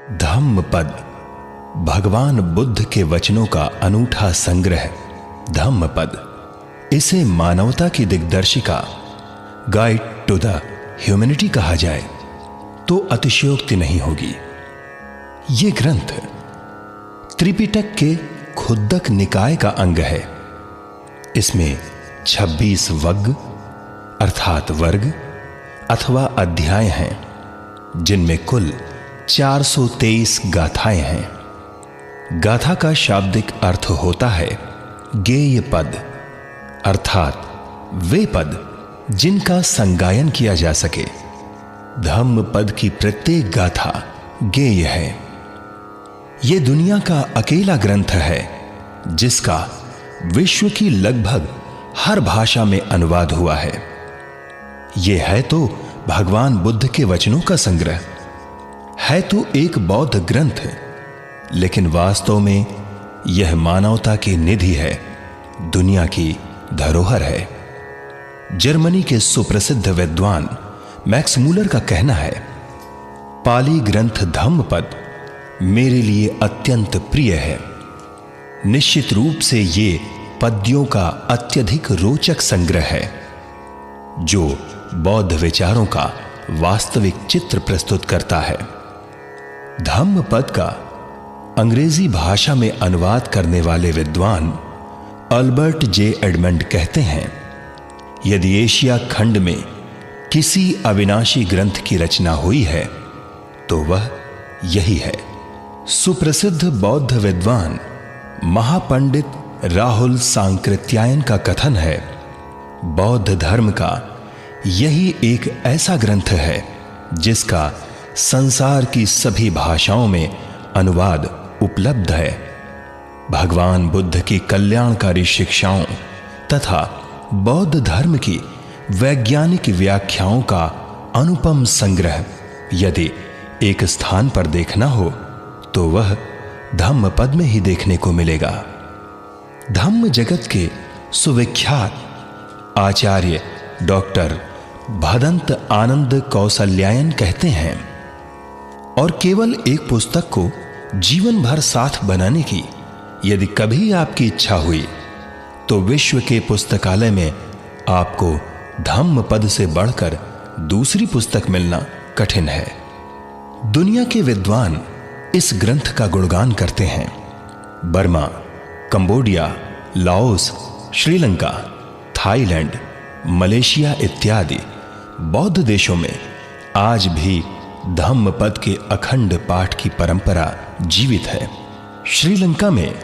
धम्मपद भगवान बुद्ध के वचनों का अनूठा संग्रह। धम्मपद इसे मानवता की दिग्दर्शिका, गाइड टू द ह्यूमैनिटी कहा जाए तो अतिशयोक्ति नहीं होगी। यह ग्रंथ त्रिपिटक के खुद्दक निकाय का अंग है। इसमें 26 वग्ग अर्थात वर्ग अथवा अध्याय हैं, जिनमें कुल 423 गाथाएं हैं। गाथा का शाब्दिक अर्थ होता है गेय पद, अर्थात वे पद जिनका संगायन किया जा सके। धम्म पद की प्रत्येक गाथा गेय है। यह दुनिया का अकेला ग्रंथ है जिसका विश्व की लगभग हर भाषा में अनुवाद हुआ है। यह है तो भगवान बुद्ध के वचनों का संग्रह, है तो एक बौद्ध ग्रंथ, लेकिन वास्तव में यह मानवता की निधि है, दुनिया की धरोहर है। जर्मनी के सुप्रसिद्ध विद्वान मैक्स मूलर का कहना है, पाली ग्रंथ धम्मपद मेरे लिए अत्यंत प्रिय है। निश्चित रूप से ये पद्यों का अत्यधिक रोचक संग्रह है, जो बौद्ध विचारों का वास्तविक चित्र प्रस्तुत करता है। धम्मपद का अंग्रेजी भाषा में अनुवाद करने वाले विद्वान अल्बर्ट जे एडमंड कहते हैं, यदि एशिया खंड में किसी अविनाशी ग्रंथ की रचना हुई है तो वह यही है। सुप्रसिद्ध बौद्ध विद्वान महापंडित राहुल सांकृत्यायन का कथन है, बौद्ध धर्म का यही एक ऐसा ग्रंथ है जिसका संसार की सभी भाषाओं में अनुवाद उपलब्ध है। भगवान बुद्ध की कल्याणकारी शिक्षाओं तथा बौद्ध धर्म की वैज्ञानिक व्याख्याओं का अनुपम संग्रह यदि एक स्थान पर देखना हो तो वह धम्मपद में ही देखने को मिलेगा। धम्म जगत के सुविख्यात आचार्य डॉक्टर भदंत आनंद कौसल्यायन कहते हैं, और केवल एक पुस्तक को जीवन भर साथ बनाने की यदि कभी आपकी इच्छा हुई तो विश्व के पुस्तकालय में आपको धम्मपद से बढ़कर दूसरी पुस्तक मिलना कठिन है। दुनिया के विद्वान इस ग्रंथ का गुणगान करते हैं। Burma, Cambodia, Laos, Sri Lanka, Thailand, Malaysia इत्यादि बौद्ध देशों में आज भी धम्मपद के अखंड पाठ की परंपरा जीवित है। श्रीलंका में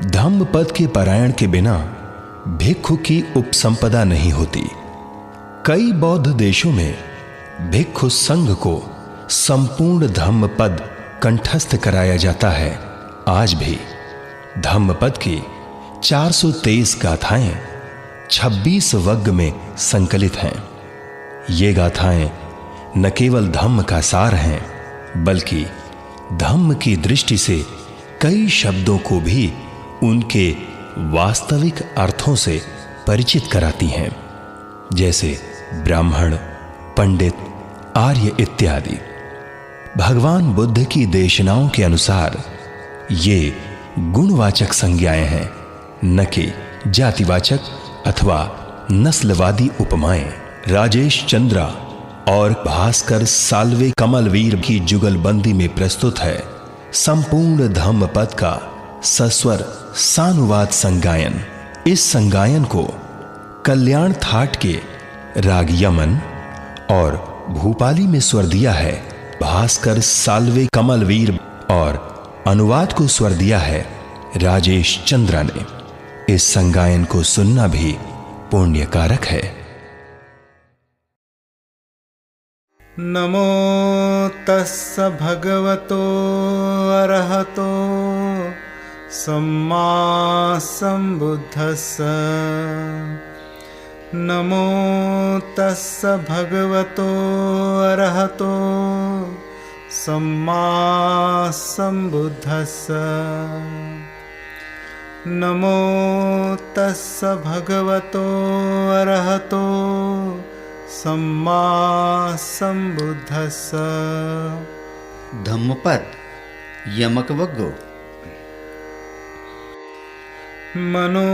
धम्मपद के पारायण के बिना भिक्षु की उपसंपदा नहीं होती। कई बौद्ध देशों में भिक्षु संघ को संपूर्ण धम्मपद कंठस्थ कराया जाता है। आज भी धम्मपद की 423 गाथाएं 26 वग्ग में संकलित हैं। ये गाथाएं न केवल धम्म का सार हैं, बल्कि धम्म की दृष्टि से कई शब्दों को भी उनके वास्तविक अर्थों से परिचित कराती हैं, जैसे ब्राह्मण, पंडित, आर्य इत्यादि। भगवान बुद्ध की देशनाओं के अनुसार ये गुणवाचक संज्ञाएं हैं, न कि जातिवाचक अथवा नस्लवादी उपमाएं। राजेश चंद्रा और भास्कर साल्वे कमलवीर की जुगलबंदी में प्रस्तुत है संपूर्ण धम्मपद का सस्वर सानुवाद संगायन। इस संगायन को कल्याण थाट के राग यमन और भूपाली में स्वर दिया है भास्कर साल्वे कमलवीर, और अनुवाद को स्वर दिया है राजेश चंद्रा ने। इस संगायन को सुनना भी पुण्य कारक है। नमो तस्स भगवतो अरहतो सम्मा सम्बुद्धस्स। नमो तस्स भगवतो अरहतो सम्मा सम्बुद्धस्स। नमो तस्स भगवतो अरहतो सम्मा सम्बुद्धस्स। धम्मपद यमकवग्गो। मनोपुब्बंगमा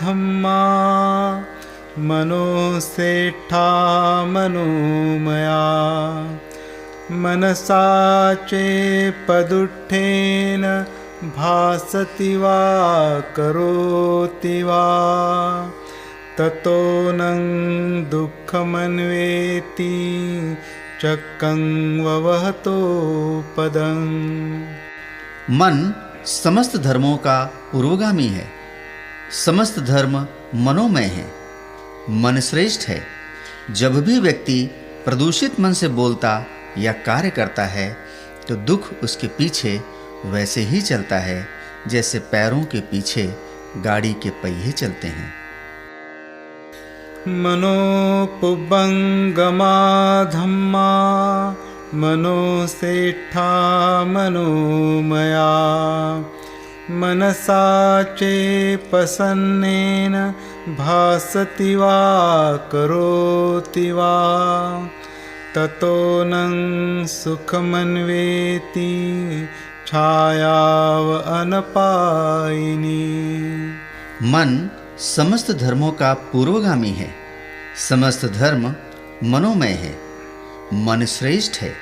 धम्मा मनोसेठा मनोमया मनसा चेपदुत्थेन भासति वा करोति वा ततो नं दुःखमन्वेति चक्कं ववहतो पदं। मन समस्त धर्मों का पूर्वगामी है। समस्त धर्म मनोमय है। मन श्रेष्ठ है। जब भी व्यक्ति प्रदूषित मन से बोलता या कार्य करता है तो दुख उसके पीछे वैसे ही चलता है जैसे पैरों के पीछे गाड़ी के पहिए चलते हैं। मनोपुब्बंगमा धम्मा मनोसेठा मनोमया मनसा चेपसन्नेन भासति वा करोति वा ततो नं सुखमन्वेति छायाव अनपायिनी। मन समस्त धर्मों का पूर्वगामी है। समस्त धर्म मनोमय है। मन श्रेष्ठ है।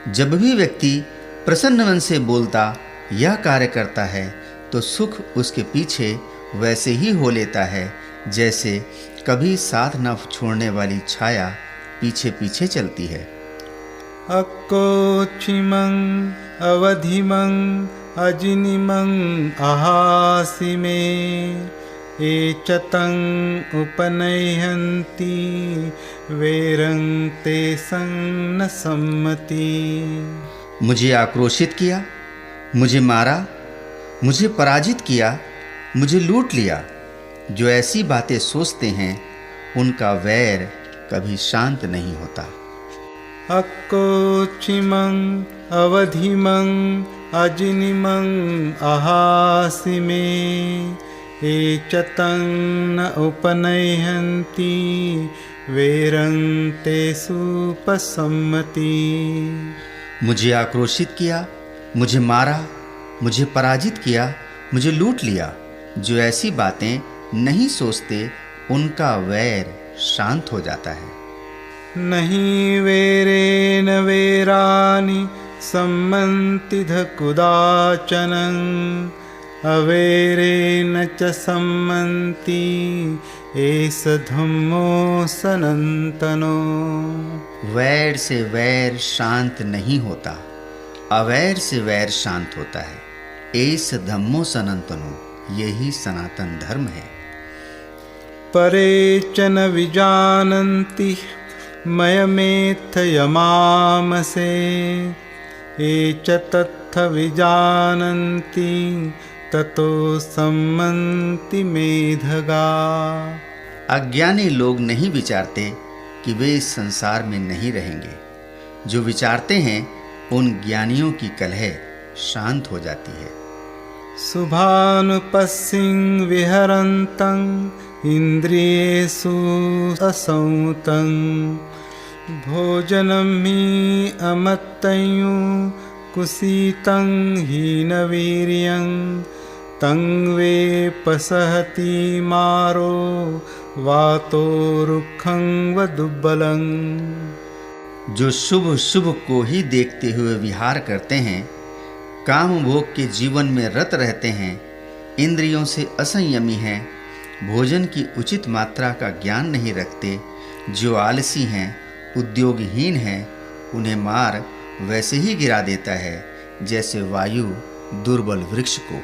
जब भी व्यक्ति प्रसन्न मन से बोलता या कार्य करता है तो सुख उसके पीछे वैसे ही हो लेता है जैसे कभी साथ न छोड़ने वाली छाया पीछे पीछे चलती है। अक्कोचिमं अवधिमं अजिनिमं अहासि मे एचतं उपनयन्ति वेरं तेषं न सम्मति। मुझे आक्रोशित किया, मुझे मारा, मुझे पराजित किया, मुझे लूट लिया। जो ऐसी बातें सोचते हैं उनका वैर कभी शांत नहीं होता। अक्कोचिमं अवधिमं अजिनिमं अहासि मे एचतं न उपनयन्ति वेरं तेषुपसम्मति। मुझे आक्रोशित किया, मुझे मारा, मुझे पराजित किया, मुझे लूट लिया। जो ऐसी बातें नहीं सोचते उनका वैर शांत हो जाता है। नहीं वेरेन वेरानि सम्मन्ति कुदाचनं अवेरेन च सम्मन्ति एष धम्मो सनातनो। वैर से वैर शांत नहीं होता, अवैर से वैर शांत होता है। एष धम्मो सनातनो, यही सनातन धर्म है। परे च न विजानन्ति मयमेथयमामसे ये च तत्थ विजानन्ति ततो सम्मन्ति मेधगा। अज्ञानी लोग नहीं विचारते कि वे इस संसार में नहीं रहेंगे। जो विचारते हैं उन ज्ञानियों की कलह शांत हो जाती है। शुभानुपस्सिं विहरन्तं इन्द्रियेषु असंतं भोजनं हि अमत्तञ्जु कुसीतं हीनवीर्यं तं वे पसहति मारो वातो रुखं व दुर्बलं। जो शुभ शुभ को ही देखते हुए विहार करते हैं, काम भोग के जीवन में रत रहते हैं, इंद्रियों से असंयमी हैं, भोजन की उचित मात्रा का ज्ञान नहीं रखते, जो आलसी हैं, उद्योगहीन हैं, उन्हें मार वैसे ही गिरा देता है जैसे वायु दुर्बल वृक्ष को।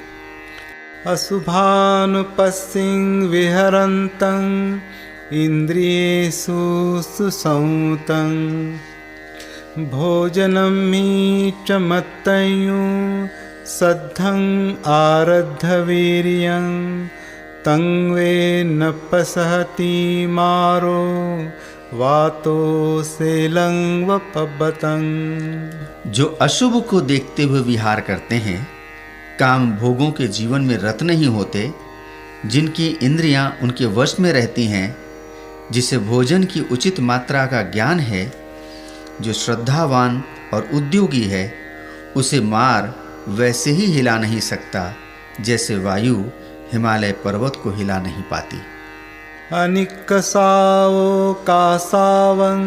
अशुभानुपस्सिं विहरन्तं इन्द्रियेषु सुसंतं भोजनं हि च मत्तञ्जु सद्धं आरद्धवीर्यं तं वे न पसहति मारो वातो सेलं व पब्बतं। जो अशुभ को देखते हुए विहार करते हैं, काम भोगों के जीवन में रत नहीं होते, जिनकी इंद्रियां उनके वश में रहती हैं, जिसे भोजन की उचित मात्रा का ज्ञान है, जो श्रद्धावान और उद्योगी है उसे मार वैसे ही हिला नहीं सकता जैसे वायु हिमालय पर्वत को हिला नहीं पाती। अनिक्कसावो कासावं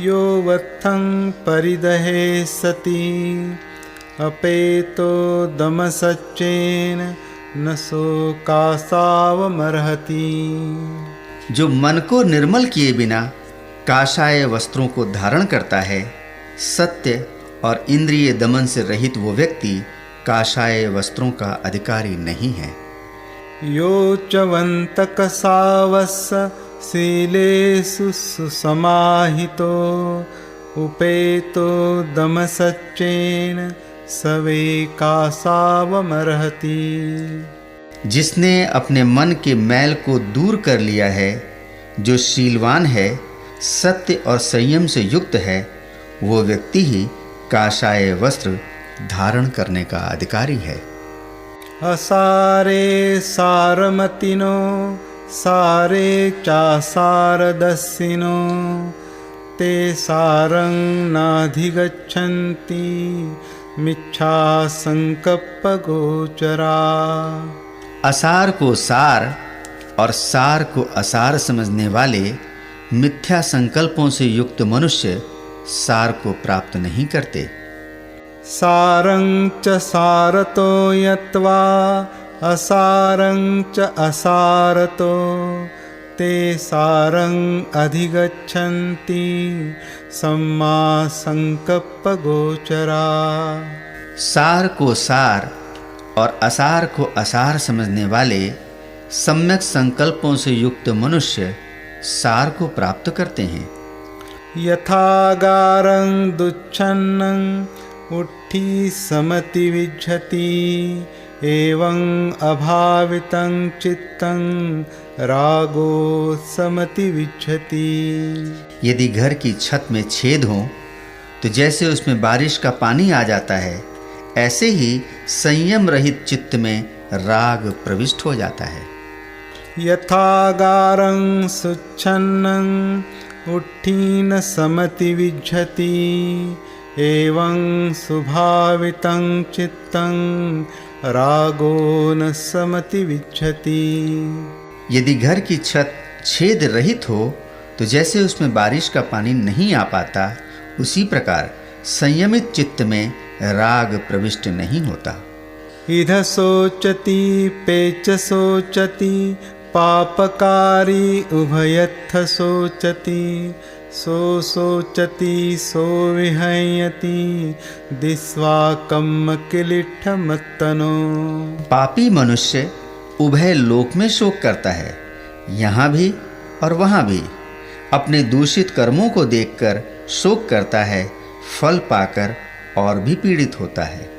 यो वत्थं परिदहे सति अपेतो दमसच्चेन न सो कासावमर्हति। जो मन को निर्मल किए बिना काषाय वस्त्रों को धारण करता है, सत्य और इंद्रिय दमन से रहित वो व्यक्ति काषाय वस्त्रों का अधिकारी नहीं है। यो चवन्तकसावस्य शीलेषु सुसमाहितो उपेतो दमसच्चेन सवे कासावमर्हति। जिसने अपने मन के मैल को दूर कर लिया है, जो शीलवान है, सत्य और संयम से युक्त है, वो व्यक्ति ही काषाय वस्त्र धारण करने का अधिकारी है। असारे सारमतिनो सारे चासारदस्सिनो ते सारं नाधिगच्छन्ति मिच्छा संकप्प गोचरा। असार को सार और सार को असार समझने वाले मिथ्या संकल्पों से युक्त मनुष्य सार को प्राप्त नहीं करते। सारं च सारतो यत्वा असारं च असारतो ते सारं अधिगच्छन्ति सम्मा संकप्प गोचरा। सार को सार और असार को असार समझने वाले सम्यक संकल्पों से युक्त मनुष्य सार को प्राप्त करते हैं। यथागारं दुच्छन्नं उट्ठी समति विज्झति एवं अभावितं चित्तं रागो समति विज्झति। यदि घर की छत में छेद हो तो जैसे उसमें बारिश का पानी आ जाता है, ऐसे ही संयम रहित चित्त में राग प्रविष्ट हो जाता है। यथागारं सुच्छन्नं उट्ठीन समति विज्झति एवं सुभावितं चित्तं रागो न समति विज्झति। यदि घर की छत छेद रहित हो तो जैसे उसमें बारिश का पानी नहीं आ पाता, उसी प्रकार संयमित चित्त में राग प्रविष्ट नहीं होता। इध सोचति पेच सोचति पापकारी उभयत्थ सोचति सो सोचति सो विहयति दिस्वा कम्म किलिट्ठ मत्तनो। पापी मनुष्य उभय लोक में शोक करता है, यहाँ भी और वहाँ भी। अपने दूषित कर्मों को देखकर शोक करता है, फल पाकर और भी पीड़ित होता है।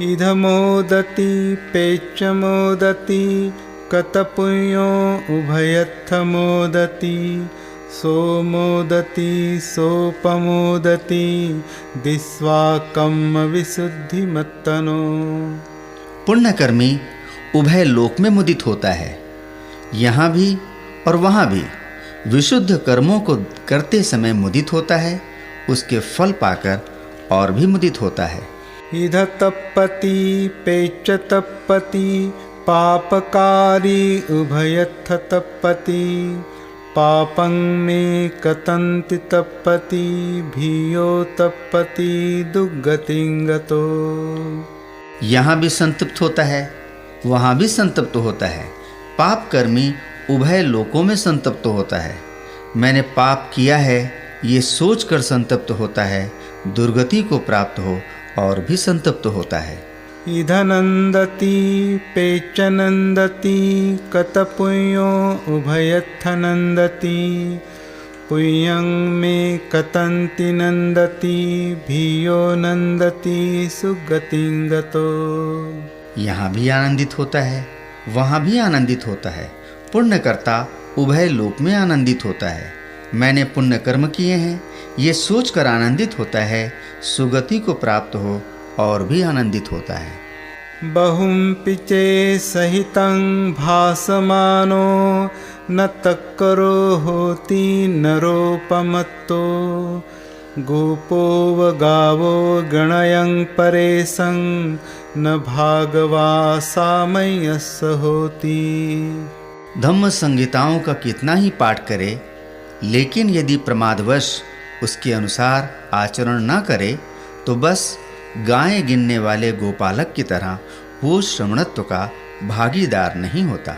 इध मोदति पेच मोदति कतपुण्यो उभयत्थ मोदति सो मोदति सोपमोदति दिस्वा कम्म विशुद्धि मत्तनो। पुण्यकर्मी उभय लोक में मुदित होता है, यहाँ भी और वहाँ भी। विशुद्ध कर्मों को करते समय मुदित होता है, उसके फल पाकर और भी मुदित होता है। इध तप्पति पेच तप्पति पापकारी उभयत्थ तप्पति पापं में कतन्ति तप्पति भियो तप्पति दुर्गतिं गतो। यहाँ भी संतप्त होता है, वहाँ भी संतप्त होता है। पाप कर्मी उभय लोकों में संतप्त होता है। मैंने पाप किया है ये सोचकर संतप्त होता है, दुर्गति को प्राप्त हो और भी संतप्त होता है। इध नंदति पेच नंदति कतपुण्यो उभयत्थ नंदति पुण्यं में कतन्ति नंदति भियो नंदति सुगतिं गतो। यहाँ भी आनंदित होता है, वहाँ भी आनंदित होता है। पुण्यकर्ता उभय लोक में आनंदित होता है। मैंने पुण्य कर्म किए हैं ये सोचकर आनंदित होता है, सुगति को प्राप्त हो और भी आनंदित होता है। बहुं पिचे सहितं भासमानो न तक्करो होति नरोपमत्तो गोपोव गावो गणयं परेशं न भागवा सामय्यस्स होती। धम्म संहिताओं का कितना ही पाठ करे, लेकिन यदि प्रमादवश उसके अनुसार आचरण न करे तो बस गायें गिनने वाले गोपालक की तरह वो श्रमणत्व का भागीदार नहीं होता।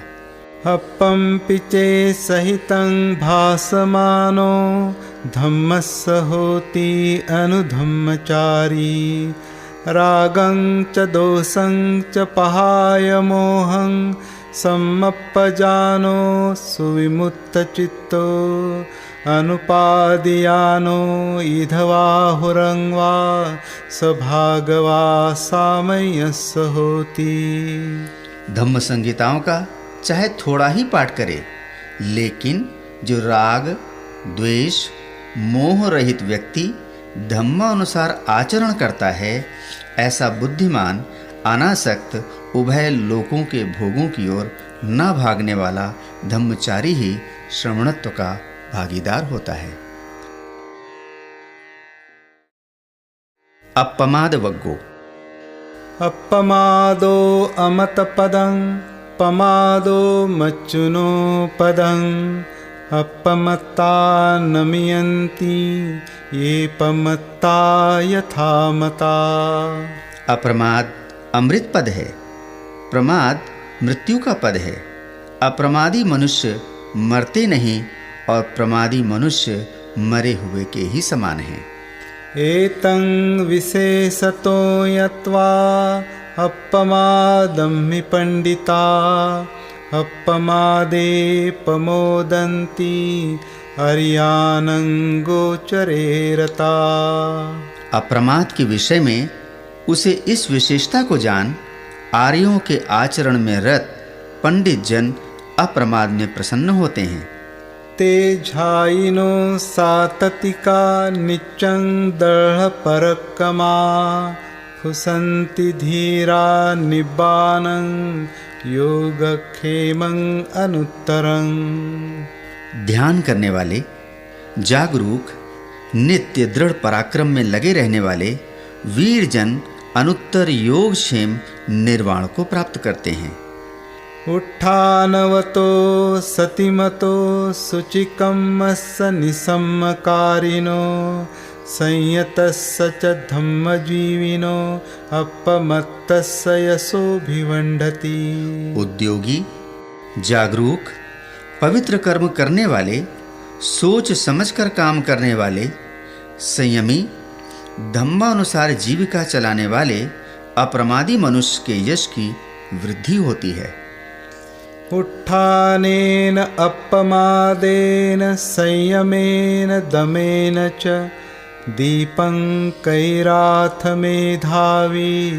अपं पिचे सहितं भासमानो धम्मस्य होति अनुधम्मचारी। रागं च दोषं च पहाय मोहं सम्मप्पजानो सुविमुक्तचित्तो। अनुपादियानो ईधवाहुरं वा सभागवा सामय्यस्स होति। धम्म संहिताओं का चाहे थोड़ा ही पाठ करे, लेकिन जो राग द्वेष मोह रहित व्यक्ति धम्मानुसार आचरण करता है, ऐसा बुद्धिमान अनासक्त उभय लोकों के भोगों की ओर न भागने वाला धम्मचारी ही श्रमणत्व का भागीदार होता है। अपमाद वग्गो। अपमादो अमतपदं पमादो मच्चुनो पदं। अपमत्ता नमियन्ति ये पमत्ता यथा मता। अप्रमाद अमृत पद है, प्रमाद मृत्यु का पद है। अप्रमादी मनुष्य मरते नहीं और प्रमादी मनुष्य मरे हुए के ही समान हैं। एतं विशेषतो यत्वा अपमादं हि पंडिता। अपमादे प्रमोदन्ति अर्यानं गोचरे रता। अप्रमाद के विषय में उसे इस विशेषता को जान, आर्यों के आचरण में रत पंडित जन अप्रमाद में प्रसन्न होते हैं। ते झाइनो साततिका निच्चं दृढ़ परक्रमा। फुसन्ति धीरा निब्बानं योगक्षेमं अनुत्तरं। ध्यान करने वाले, जागरूक, नित्य दृढ़ पराक्रम में लगे रहने वाले वीर जन अनुत्तर योगक्षेम निर्वाण को प्राप्त करते हैं। उत्थानवतो सतिमतो शुचिकम्मस्य निसम्मकारिणो। संयतस्य च धम्मजीविनो अपमत्तस्य यशोभिवंडति। उद्योगी, जागरूक, पवित्र कर्म करने वाले, सोच समझकर काम करने वाले, संयमी, धम्मानुसार जीविका चलाने वाले अप्रमादी मनुष्य के यश की वृद्धि होती है। उत्थानेन अपमादेन संयमेन दमेन च दीपं कैराथ मेधावी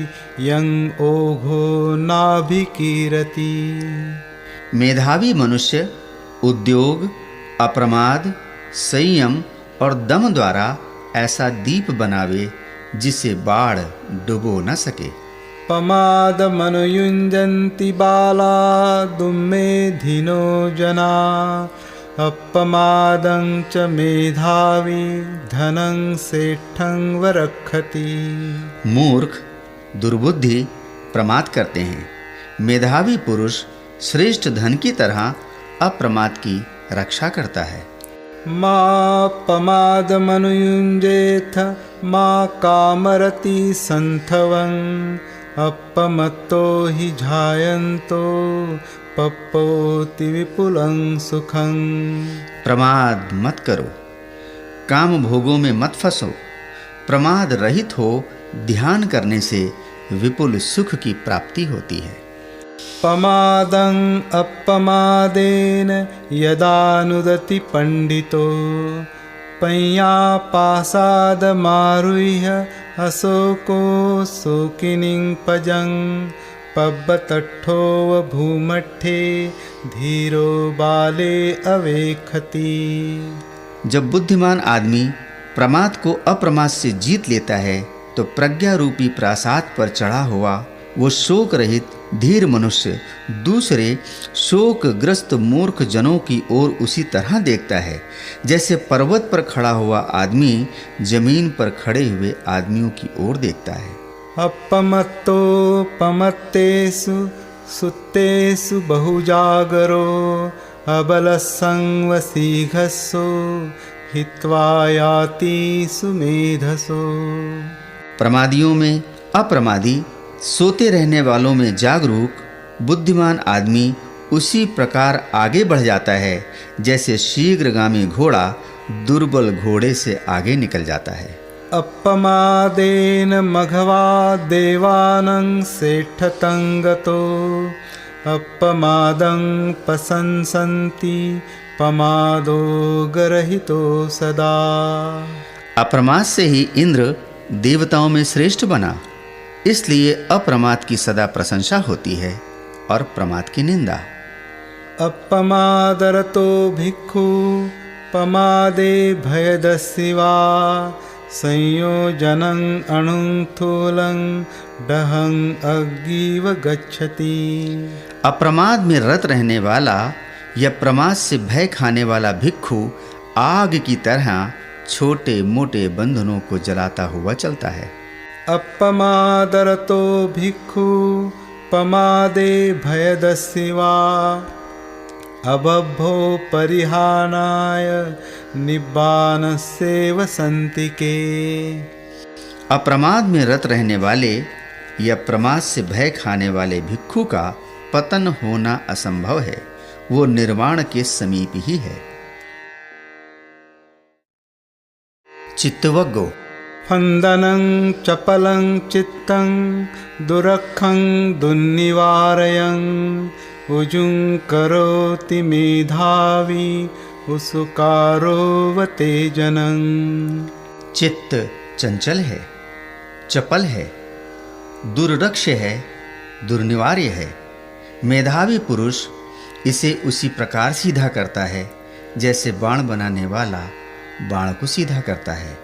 यं ओघो नाभिकीरति। मेधावी मनुष्य उद्योग, अप्रमाद, संयम और दम द्वारा ऐसा दीप बनावे जिसे बाढ़ डुबो न सके। पमाद मनुयुञ्जन्ति बाला दुम्मेधिनो जना। अपमादं च मेधावी धनं सेठं वरक्षति। मूर्ख, दुर्बुद्धि प्रमाद करते हैं। मेधावी पुरुष श्रेष्ठ धन की तरह अप्रमाद की रक्षा करता है। मा पमाद मनुयुञ्जेथ मा कामरति संथवं। अपमत्तो हि झायन्तो पप्पोति विपुलं सुखं। प्रमाद मत करो, काम भोगों में मत फंसो। प्रमाद रहित हो ध्यान करने से विपुल सुख की प्राप्ति होती है। पमादं अपमादेन यदानुदति पंडितो। पय्यापासाद मारुह्य अशोको शोकिनीं पजं। पब्बतट्ठोव भूमट्ठे धीरो बाले अवेखति। जब बुद्धिमान आदमी प्रमाद को अप्रमाद से जीत लेता है तो प्रज्ञा रूपी प्रासाद पर चढ़ा हुआ वो शोक रहित धीर मनुष्य दूसरे शोकग्रस्त मूर्ख जनों की ओर उसी तरह देखता है जैसे पर्वत पर खड़ा हुआ आदमी जमीन पर खड़े हुए आदमियों की ओर देखता है। अपमत्तो पमत्तेषु सुत्तेषु बहुजागरो अबलसंवसीघस्सो हित्वा याति सुमेधसो। प्रमादियों में अप्रमादी, सोते रहने वालों में जागरूक, बुद्धिमान आदमी उसी प्रकार आगे बढ़ जाता है जैसे शीघ्रगामी घोड़ा दुर्बल घोड़े से आगे निकल जाता है। अपमादेन मघवा देवानं सेठतं गतो अपमादं प्रशंसन्ति पमादो गरहितो सदा। अप्रमाद से ही इंद्र देवताओं में श्रेष्ठ बना, इसलिए अप्रमाद की सदा प्रशंसा होती है और प्रमाद की निंदा। अपमादरतो भिक्खु पमादे भयदस्यवा संयोजनं अणुं थूलं दहं अग्गिव गच्छति। अप्रमाद में रत रहने वाला या प्रमाद से भय खाने वाला भिक्षु आग की तरह छोटे मोटे बंधनों को जलाता हुआ चलता है। अपमादरतो भिक्खु पमादे भयदस्यवा अबभो परिहानाय निब्बानस्येव सन्तिके। अप्रमाद में रत रहने वाले या प्रमाद से भय खाने वाले भिक्षु का पतन होना असंभव है, वो निर्वाण के समीप ही है। चित्तवग्गो फन्दनं चपलं चित्तं दुरखं दुर्निवारयं उजुं करोति मेधावी उसुकारोवते जनं। चित्त चंचल है, चपल है, दुर्रक्ष है, दुर्निवार्य है। मेधावी पुरुष इसे उसी प्रकार सीधा करता है जैसे बाण बनाने वाला बाण को सीधा करता है।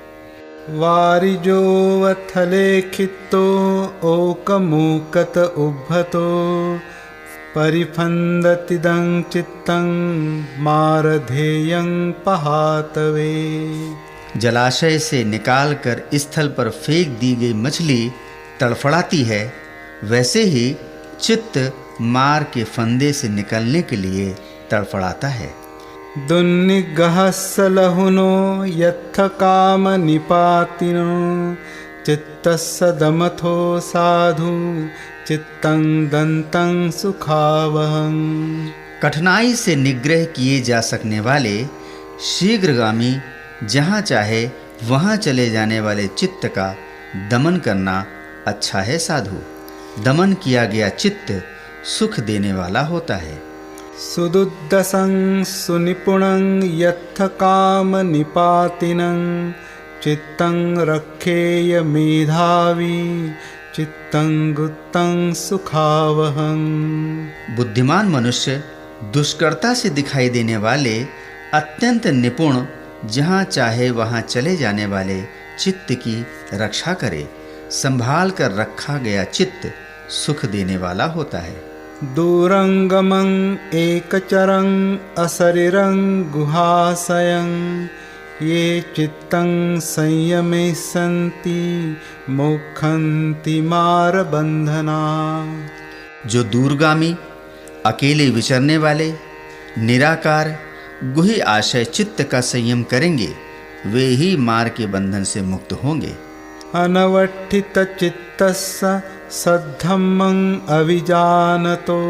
वारिजोवथले खित्तो ओकमूकत उभ्भतो परिफन्दतिदं चित्तं मारधेयं पहातवे। जलाशय से निकालकर स्थल पर फेंक दी गई मछली तड़फड़ाती है, वैसे ही चित्त मार के फंदे से निकलने के लिए तड़फड़ाता है। दुर्निग्रहस्य लहुनो यत्थ काम निपातिनो चित्तस्य दमथो साधु चित्तं दन्तं सुखावहं। कठिनाई से निग्रह किए जा सकने वाले शीघ्रगामी जहाँ चाहे वहाँ चले जाने वाले चित्त का दमन करना अच्छा है साधु। दमन किया गया चित्त सुख देने वाला होता है। सुदुद्दसं सुनिपुणं यत्थ काम निपातिनं चित्तं रक्षेय मेधावी चित्तं गुप्तं सुखावहं। बुद्धिमान मनुष्य दुष्कर्ता से दिखाई देने वाले अत्यंत निपुण जहाँ चाहे वहाँ चले जाने वाले चित्त की रक्षा करे। संभाल कर रखा गया चित्त सुख देने वाला होता है। दूरंगमं एकचरं असरिरं गुहाशयं ये चित्तं संयमे सन्ति मोक्षन्ति मारबन्धना। जो दूरगामी अकेले विचरने वाले निराकार गुही आशय चित्त का संयम करेंगे, वे ही मार के बंधन से मुक्त होंगे। अनवठित चित्तस्य सद्धम्मं अविजानतो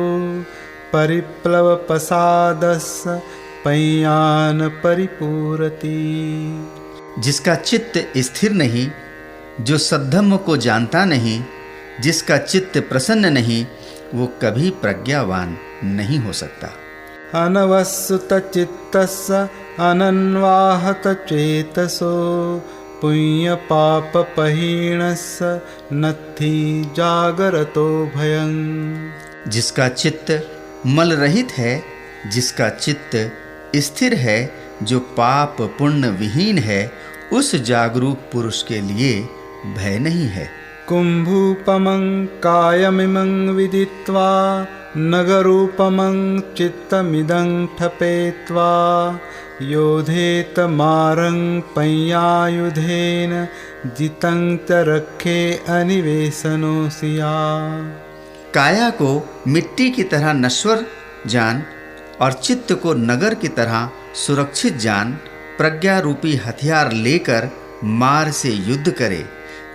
परिप्लव प्रसादस्य पय्यान परिपूरति। जिसका चित्त स्थिर नहीं, जो सद्धम्म को जानता नहीं, जिसका चित्त प्रसन्न नहीं, वो कभी प्रज्ञावान नहीं हो सकता। अनवसुत चित्तस्य अनन्वाहत चेतसो पुण्य पाप पहीणस्य नत्थि जागरतो भयं। जिसका चित्त मल रहित है, जिसका चित्त स्थिर है, जो पाप पुण्य विहीन है, उस जागरूक पुरुष के लिए भय नहीं है। कुम्भूपमं कायमिमं विदित्वा नगरूपमं चित्तमिदं ठपेत्वा योधेत मारं पय्यायुधेन जितं च रखे अनिवेशनो सिया। काया को मिट्टी की तरह नश्वर जान और चित्त को नगर की तरह सुरक्षित जान, प्रज्ञा रूपी हथियार लेकर मार से युद्ध करे,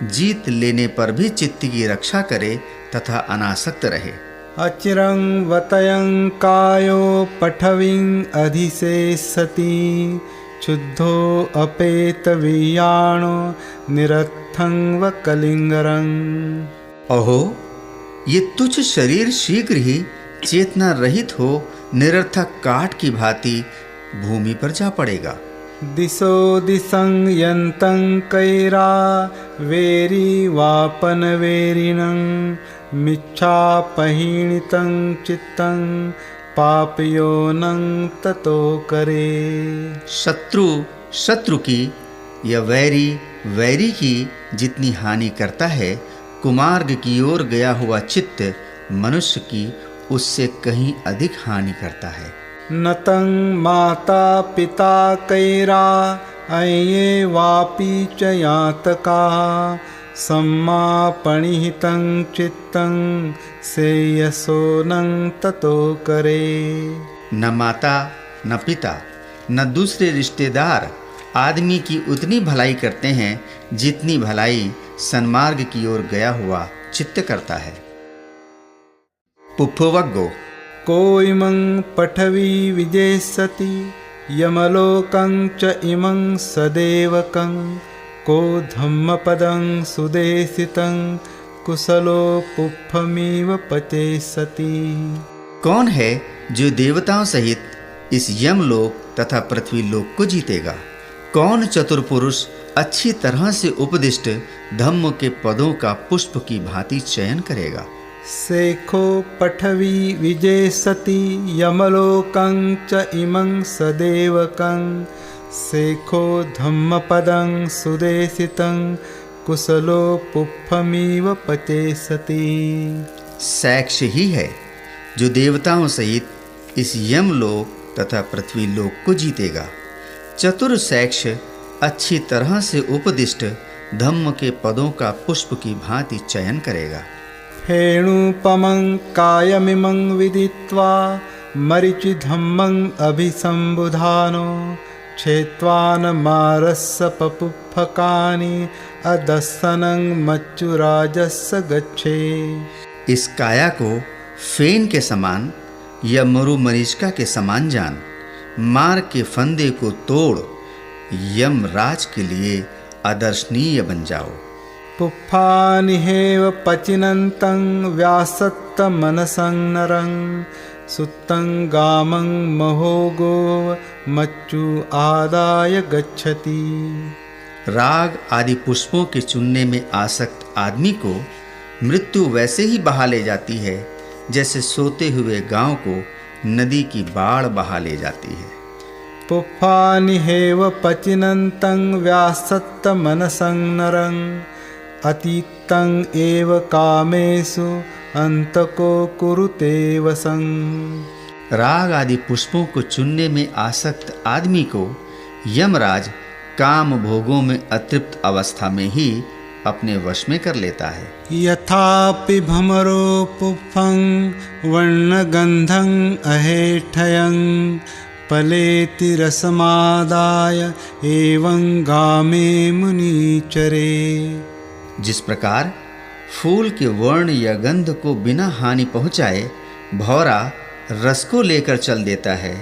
जीत लेने पर भी चित्त की रक्षा करे तथा अनासक्त रहे। अचिरं वतयं कायो पठविं अधिशेषति शुद्धो अपेत वीयाणो निरर्थं व कलिंगरं। अहो, ये तुच्छ शरीर शीघ्र ही चेतना रहित हो निरर्थक काठ की भांति भूमि पर जा पड़ेगा। दिशो दिशं यन्तं कैरा वेरी वापन वेरिणं मिच्छापहीणितं चित्तं पापयोनं ततो करे। शत्रु शत्रु की या वैरी वैरी की जितनी हानि करता है, कुमार्ग की ओर गया हुआ चित्त मनुष्य की उससे कहीं अधिक हानि करता है। नतं माता पिता कैरा अये वापि च यातका सम्मापणिहितं चित्तं श्रेयसोनं ततो करे। न माता न पिता न दूसरे रिश्तेदार आदमी की उतनी भलाई करते हैं जितनी भलाई सन्मार्ग की ओर गया हुआ चित्त करता है। पुप्पवग्गो कोइमं पठवी विजेष्यति यमलोकं च इमं सदेवकं को धम्मपदं सुदेशितं कुशलो पुप्पमिव पचेष्यति। कौन है जो देवताओं सहित इस यमलोक तथा पृथ्वी लोक को जीतेगा? कौन चतुर पुरुष अच्छी तरह से उपदिष्ट धम्म के पदों का पुष्प की भांति चयन करेगा? शेखो पठवी विजेष्यति यमलोकं च इमं सदेवकं शेखो धम्मपदं सुदेशितं कुशलो पुप्पमिव पचेष्यति। सैक्ष ही है जो देवताओं सहित इस यमलोक तथा पृथ्वी लोक को जीतेगा। चतुर सैक्ष अच्छी तरह से उपदिष्ट धम्म के पदों का पुष्प की भांति चयन करेगा। फेणुपमं कायमिमं विदित्वा मरीचिधम्मं अभिसंबुधानो क्षेत्वान मारस्य पपुफकानि अदस्सनं मच्चुराजस्य गच्छे। इस काया को फेन के समान या मरु मरीचिका के समान जान, मार के फंदे को तोड़ यमराज के लिए आदर्शनीय बन जाओ। पुप्फानिहेव पचिनन्तं व्यासत्तमनसं नरं सुत्तं गामं महोगो मच्चु आदाय गच्छति। राग आदि पुष्पों के चुनने में आसक्त आदमी को मृत्यु वैसे ही बहा ले जाती है जैसे सोते हुए गांव को नदी की बाढ़ बहा ले जाती है। पुप्फानिहेव पचिनन्तं व्यासत्तमनसं नरं अतीतं एव कामेषु अंतको कुरुते वसं। राग आदि पुष्पों को चुनने में आसक्त आदमी को यमराज काम भोगों में अतृप्त अवस्था में ही अपने वश में कर लेता है। यथापि भमरो पुप्फं वर्णगंधं अहेठयं पलेति रसमादाय एवं गामे मुनीचरे। जिस प्रकार फूल के वर्ण या गंध को बिना हानि पहुँचाए भौरा रस को लेकर चल देता है,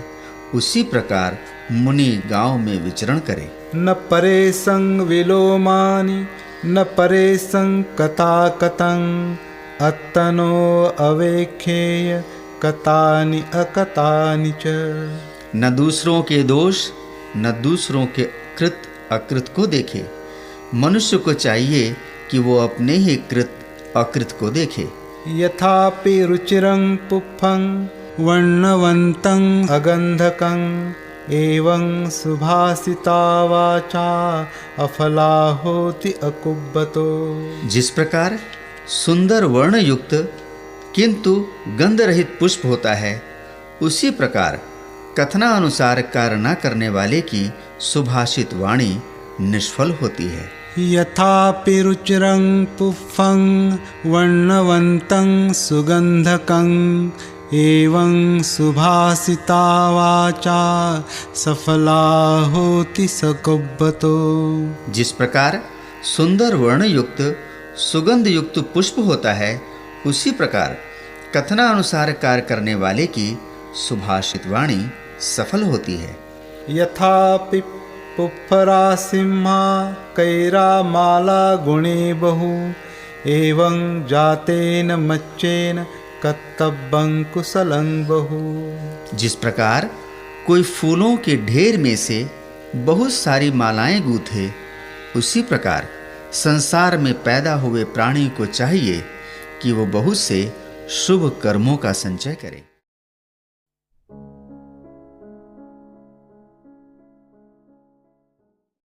उसी प्रकार मुनि गांव में विचरण करे। न परे संग विलोमानि न परे संग कथाकतं अत्तनो अवेखेय कतानि अकतानि च। न दूसरों के दोष न दूसरों के कृत अकृत को देखे। मनुष्य को चाहिए कि वो अपने ही कृत अकृत को देखे। यथापि रुचिरं पुप्फं वर्णवन्तं अगंधकं एवं सुभाषिता वाचा अफला होति अकुब्बतो। जिस प्रकार सुंदर वर्ण युक्त किंतु गंध रहित पुष्प होता है, उसी प्रकार कथनानुसार कार्य न करने वाले की सुभाषित वाणी निष्फल होती है। यथापि रुचिरं पुष्पं वर्णवन्तं सुगन्धकं एवं सुभाषिता वाचा सफला होति सकुब्बतो। जिस प्रकार सुंदर वर्ण युक्त सुगंध युक्त पुष्प होता है, उसी प्रकार कथनानुसार कार्य करने वाले की सुभाषित वाणी सफल होती है। यथापि पुप्परा सिंहा कैरा माला गुणे बहु एवं जातेन मच्चेन कर्तव्यं कुशलं बहु। जिस प्रकार कोई फूलों के ढेर में से बहुत सारी मालाएं गूंथे, उसी प्रकार संसार में पैदा हुए प्राणी को चाहिए कि वो बहुत से शुभ कर्मों का संचय करे।